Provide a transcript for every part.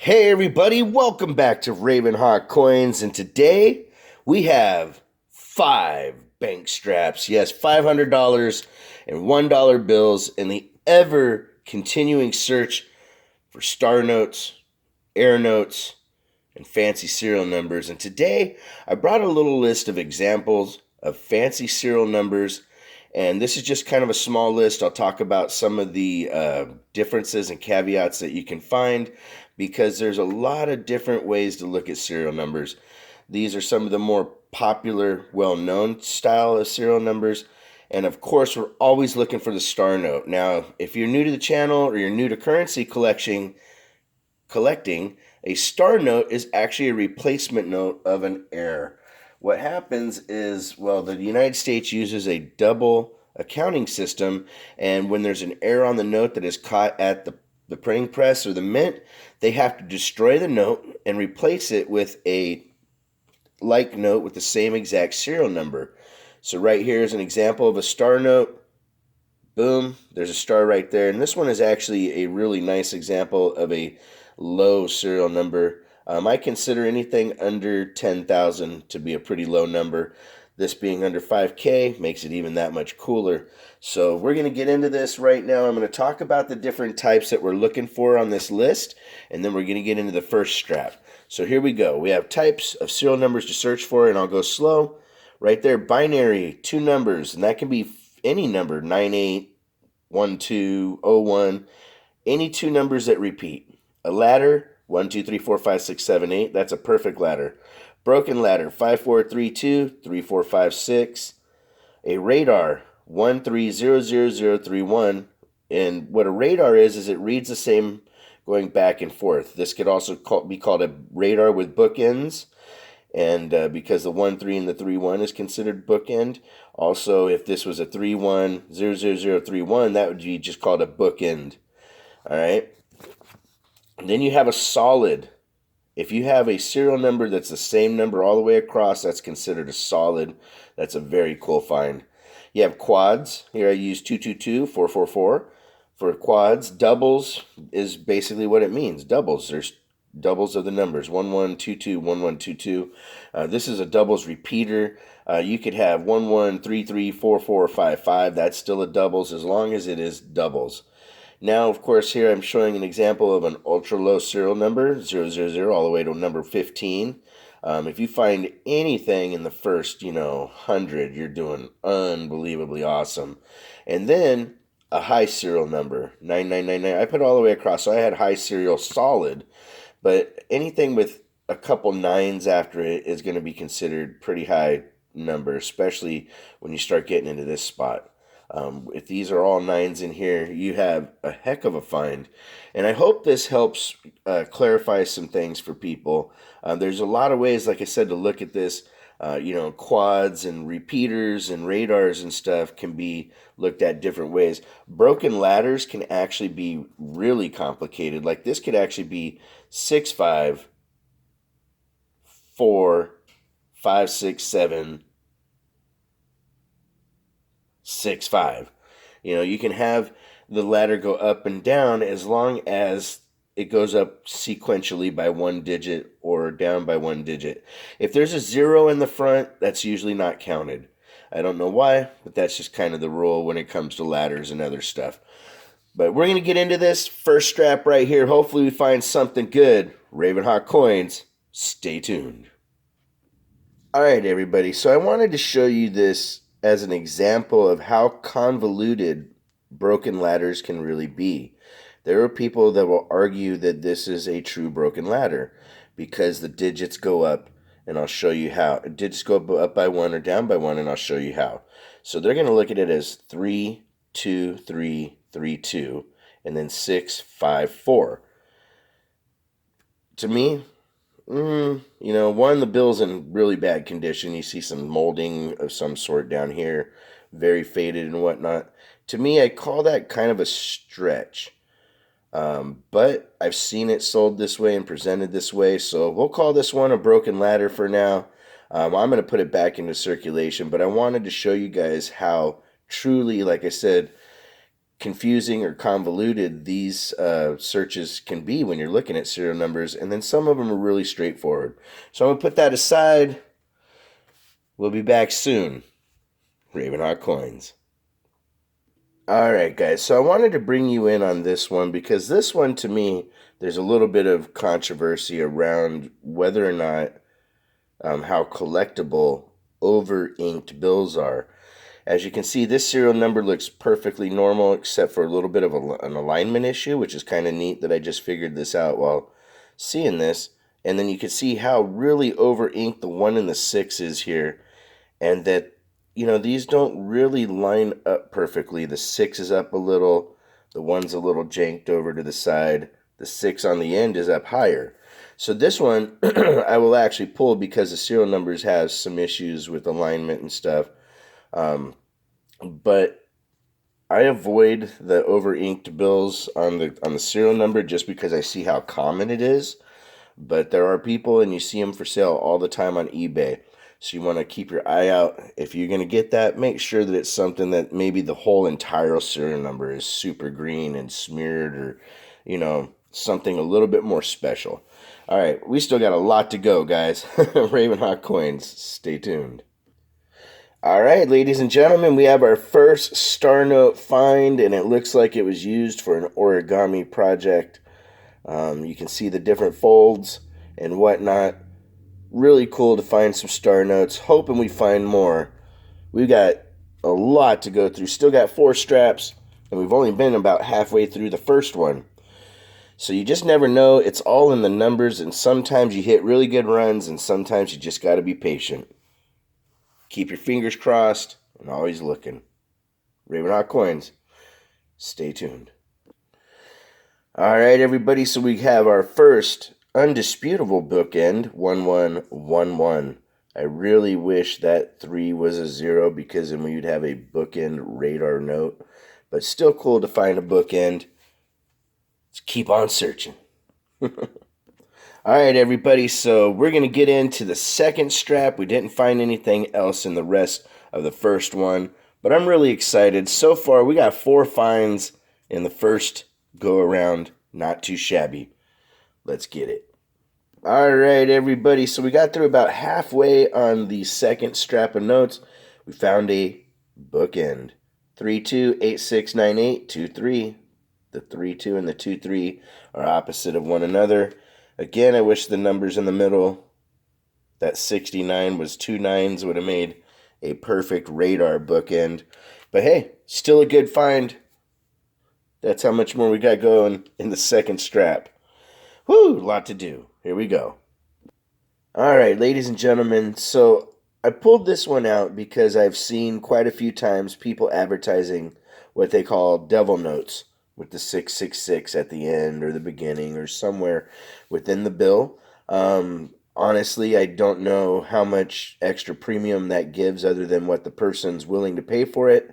Hey everybody, welcome back to Ravenhawk Coins, and today we have 5 bank straps. Yes, $500 and $1 bills in the ever continuing search for star notes, air notes, and fancy serial numbers. And today I brought a little list of examples of fancy serial numbers, and this is just kind of a small list. I'll talk about some of the differences and caveats that you can find because there's a lot of different ways to look at serial numbers. These are some of the more popular, well-known style of serial numbers. And of course, we're always looking for the star note. Now, if you're new to the channel or you're new to currency collecting, a star note is actually a replacement note of an heir. What happens is, well, the United States uses a double accounting system, and when there's an error on the note that is caught at the printing press or the mint, they have to destroy the note and replace it with a like note with the same exact serial number. So right here is an example of a star note. Boom, there's a star right there. And this one is actually a really nice example of a low serial number. I consider anything under 10,000 to be a pretty low number. This being under 5K makes it even that much cooler. So we're going to get into this right now. I'm going to talk about the different types that we're looking for on this list, and then we're going to get into the first strap. So here we go. We have types of serial numbers to search for, and I'll go slow. Right there, binary, 2 numbers, and that can be any number, 98, 12, 01, any 2 numbers that repeat. A ladder, 1, 2, 3, 4, 5, 6, 7, 8. That's a perfect ladder. Broken ladder, 5, 4, 3, 2, 3, 4, 5, 6. A radar, 1, 3, 0, 0, 0, 3, 1. And what a radar is it reads the same going back and forth. This could also be called a radar with bookends. And because the 1, 3 and the 3, 1 is considered bookend. Also, if this was a 3, 1, 0, 0, 0, 3, 1, that would be just called a bookend. All right. And then you have a solid. If you have a serial number that's the same number all the way across, that's considered a solid. That's a very cool find. You have quads. Here I use 222, 444 for quads. Doubles is basically what it means. Doubles. There's doubles of the numbers. 1122, 1122. This is a doubles repeater. You could have 1133, 4455. That's still a doubles as long as it is doubles. Now, of course, here I'm showing an example of an ultra-low serial number, 000, all the way to number 15. If you find anything in the first, 100, you're doing unbelievably awesome. And then a high serial number, 9999. I put it all the way across, so I had high serial solid. But anything with a couple nines after it is going to be considered pretty high number, especially when you start getting into this spot. If these are all nines in here, you have a heck of a find. And I hope this helps clarify some things for people. There's a lot of ways, like I said, to look at this. Quads and repeaters and radars and stuff can be looked at different ways. Broken ladders can actually be really complicated. Like this could actually be 6, 5, 4, 5, 6, 7, 6, 5. You can have the ladder go up and down as long as it goes up sequentially by 1 digit or down by 1 digit. If there's a 0 in the front, that's usually not counted. I don't know why, but that's just kind of the rule when it comes to ladders and other stuff. But we're going to get into this first strap right here. Hopefully we find something good. Ravenhawk Coins, stay tuned. All right, everybody. So I wanted to show you this as an example of how convoluted broken ladders can really be. There are people that will argue that this is a true broken ladder because the digits go up, and I'll show you how. Digits go up by 1 or down by 1, and I'll show you how. So they're going to look at it as 3, 2, 3, 3, 2, and then 6, 5, 4. To me, the bill's in really bad condition. You see some molding of some sort down here, very faded and whatnot. To me, I call that kind of a stretch. But I've seen it sold this way and presented this way, so we'll call this one a broken ladder for now. I'm going to put it back into circulation, but I wanted to show you guys how truly, like I said, confusing or convoluted these searches can be when you're looking at serial numbers, and then some of them are really straightforward. So I'm going to put that aside. We'll be back soon. Ravenhawk Coins. All right, guys. So I wanted to bring you in on this one because this one, to me, there's a little bit of controversy around whether or not how collectible over-inked bills are. As you can see, this serial number looks perfectly normal except for a little bit of an alignment issue, which is kind of neat that I just figured this out while seeing this. And then you can see how really over-inked the 1 and the 6 is here, and that, you know, these don't really line up perfectly. The 6 is up a little, the 1's a little janked over to the side, the 6 on the end is up higher. So this one I will actually pull because the serial numbers have some issues with alignment and stuff. But I avoid the over-inked bills on the serial number just because I see how common it is. But there are people, and you see them for sale all the time on eBay. So you want to keep your eye out. If you're going to get that, make sure that it's something that maybe the whole entire serial number is super green and smeared, or, you know, something a little bit more special. All right, we still got a lot to go, guys. Ravenhawk Coins, stay tuned. All right, ladies and gentlemen, we have our first Star Note find, and it looks like it was used for an origami project. You can see the different folds and whatnot. Really cool to find some Star Notes. Hoping we find more. We've got a lot to go through. Still got 4 straps, and we've only been about halfway through the first one. So you just never know. It's all in the numbers, and sometimes you hit really good runs, and sometimes you just got to be patient. Keep your fingers crossed and always looking. Ravenhawk Coins, stay tuned. All right, everybody, so we have our first undisputable bookend, 1111. I really wish that 3 was a 0 because then we'd have a bookend radar note. But still cool to find a bookend. Let's keep on searching. All right, everybody, so we're going to get into the second strap. We didn't find anything else in the rest of the first one, but I'm really excited. So far, we got 4 finds in the first go-around. Not too shabby. Let's get it. All right, everybody, so we got through about halfway on the second strap of notes. We found a bookend. 32869823. The 32 and the 23 are opposite of one another. Again, I wish the numbers in the middle, that 69 was 2 9s, would have made a perfect radar bookend. But hey, still a good find. That's how much more we got going in the second strap. Whew, lot to do. Here we go. All right, ladies and gentlemen, so I pulled this one out because I've seen quite a few times people advertising what they call devil notes, with the 666 at the end or the beginning or somewhere within the bill. Honestly, I don't know how much extra premium that gives other than what the person's willing to pay for it.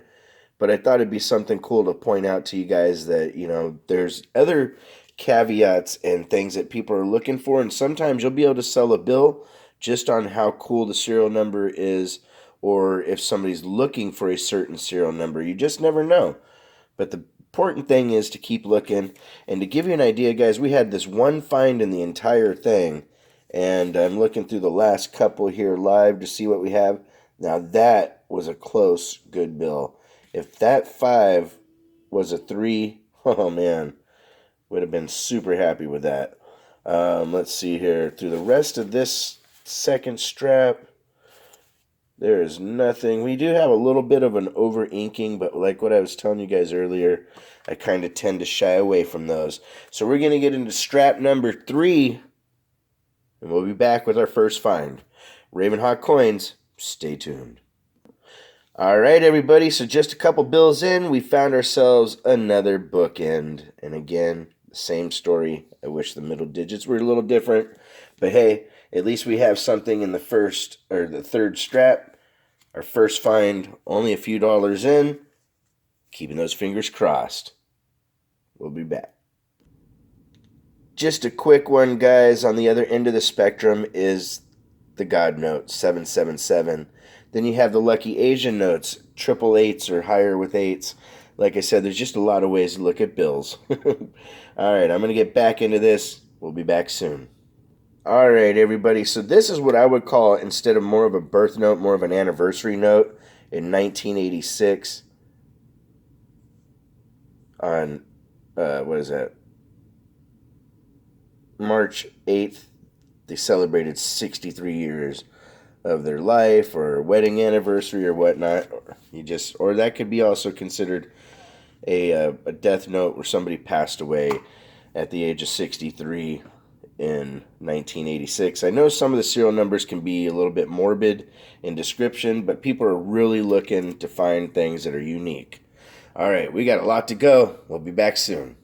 But I thought it'd be something cool to point out to you guys that, you know, there's other caveats and things that people are looking for. And sometimes you'll be able to sell a bill just on how cool the serial number is, or if somebody's looking for a certain serial number. You just never know. But the important thing is to keep looking. And to give you an idea, guys, we had this one find in the entire thing, and I'm looking through the last couple here live to see what we have. Now that was a close good bill. If that 5 was a 3, oh man, would have been super happy with that. Let's see here. Through the rest of this second strap, there is nothing. We do have a little bit of an over-inking, but like what I was telling you guys earlier, I kind of tend to shy away from those. So we're going to get into strap number 3, and we'll be back with our first find. Ravenhawk Coins, stay tuned. All right, everybody, so just a couple bills in, we found ourselves another bookend. And again, the same story. I wish the middle digits were a little different, but hey, at least we have something in the first or the third strap. Our first find, only a few dollars in. Keeping those fingers crossed. We'll be back. Just a quick one, guys. On the other end of the spectrum is the God Note, 777. Then you have the Lucky Asian Notes, triple eights or higher with 8s. Like I said, there's just a lot of ways to look at bills. All right, I'm going to get back into this. We'll be back soon. All right, everybody. So this is what I would call, instead of more of a birth note, more of an anniversary note in 1986 on, what is that? March 8th, they celebrated 63 years of their life or wedding anniversary or whatnot. Or that could be also considered a death note where somebody passed away at the age of 63 in 1986. I know some of the serial numbers can be a little bit morbid in description, but people are really looking to find things that are unique. All right, we got a lot to go. We'll be back soon.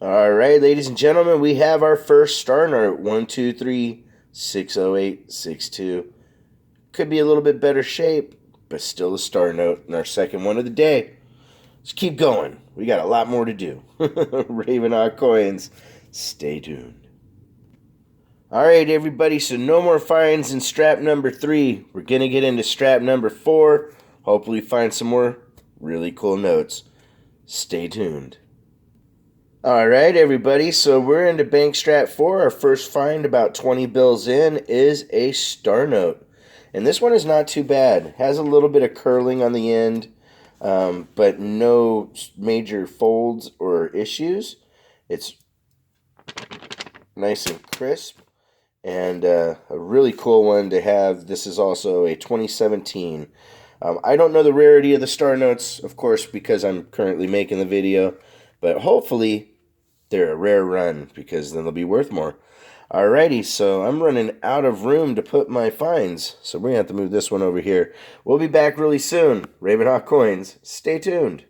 All right, ladies and gentlemen, we have our first star note, 12360862. Could be a little bit better shape, but still a star note, and our second one of the day. Let's keep going. We got a lot more to do. Ravenhawk Coins, stay tuned. All right, everybody, so no more finds in strap number 3. We're going to get into strap number 4. Hopefully find some more really cool notes. Stay tuned. All right, everybody, so we're into bank strap 4. Our first find, about 20 bills in, is a star note. And this one is not too bad. Has a little bit of curling on the end, but no major folds or issues. It's nice and crisp, and a really cool one to have. This is also a 2017. I don't know the rarity of the star notes, of course, because I'm currently making the video, but hopefully they're a rare run, because then they'll be worth more. Alrighty, so I'm running out of room to put my finds, so we're going to have to move this one over here. We'll be back really soon. Ravenhawk Coins, stay tuned.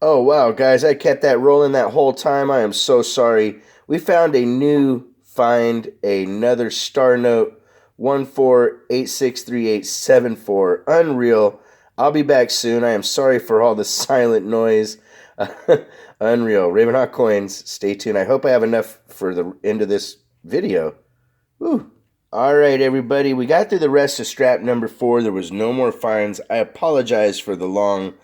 Oh, wow, guys, I kept that rolling that whole time. I am so sorry. We found a new find, another star note, 14863874. Unreal. I'll be back soon. I am sorry for all the silent noise. Unreal. Ravenhawk Coins, stay tuned. I hope I have enough for the end of this video. Whew. All right, everybody. We got through the rest of strap number 4. There was no more finds. I apologize for the long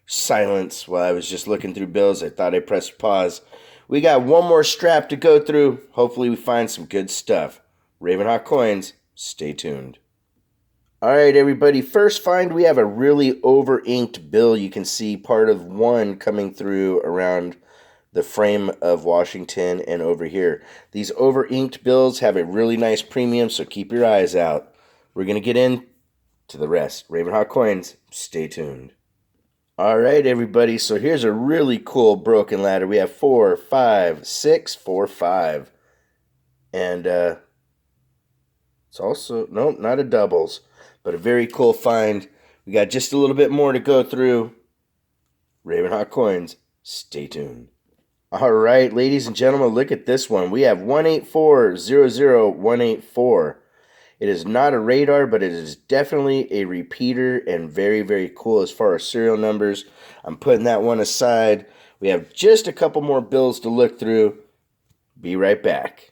silence while I was just looking through bills. I thought I pressed pause. We got one more strap to go through. Hopefully we find some good stuff. Ravenhawk Coins, stay tuned. All right, everybody. First find, we have a really over-inked bill. You can see part of one coming through around the frame of Washington and over here. These over-inked bills have a really nice premium, so keep your eyes out. We're going to get into the rest. Ravenhawk Coins, stay tuned. All right, everybody, so here's a really cool broken ladder. We have 4, 5, 6, 4, 5. And it's also, nope, not a doubles, but a very cool find. We got just a little bit more to go through. Ravenhawk Coins, stay tuned. All right, ladies and gentlemen, look at this one. We have 184-00184. It is not a radar, but it is definitely a repeater and very, very cool as far as serial numbers. I'm putting that one aside. We have just a couple more bills to look through. Be right back.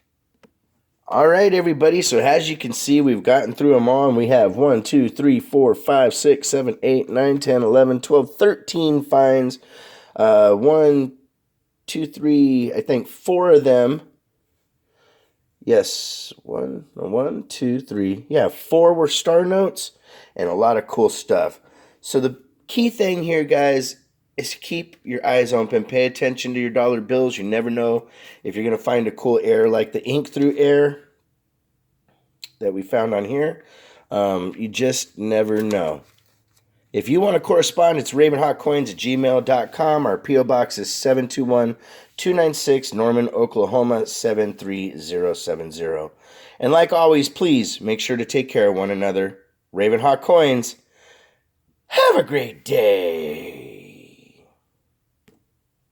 All right, everybody. So as you can see, we've gotten through them all, and we have 1, 2, 3, 4, 5, 6, 7, 8, 9, 10, 11, 12, 13 finds. 1, 2, 3, I think 4 of them. Yes, 1, 2, 3. Yeah, 4 were star notes and a lot of cool stuff. So the key thing here, guys, is keep your eyes open. Pay attention to your dollar bills. You never know if you're going to find a cool error like the ink through error that we found on here. You just never know. If you want to correspond, it's ravenhawkcoins@gmail.com. Our P.O. Box is 721-296 Norman, Oklahoma 73070. And like always, please make sure to take care of one another. Ravenhawk Coins, have a great day.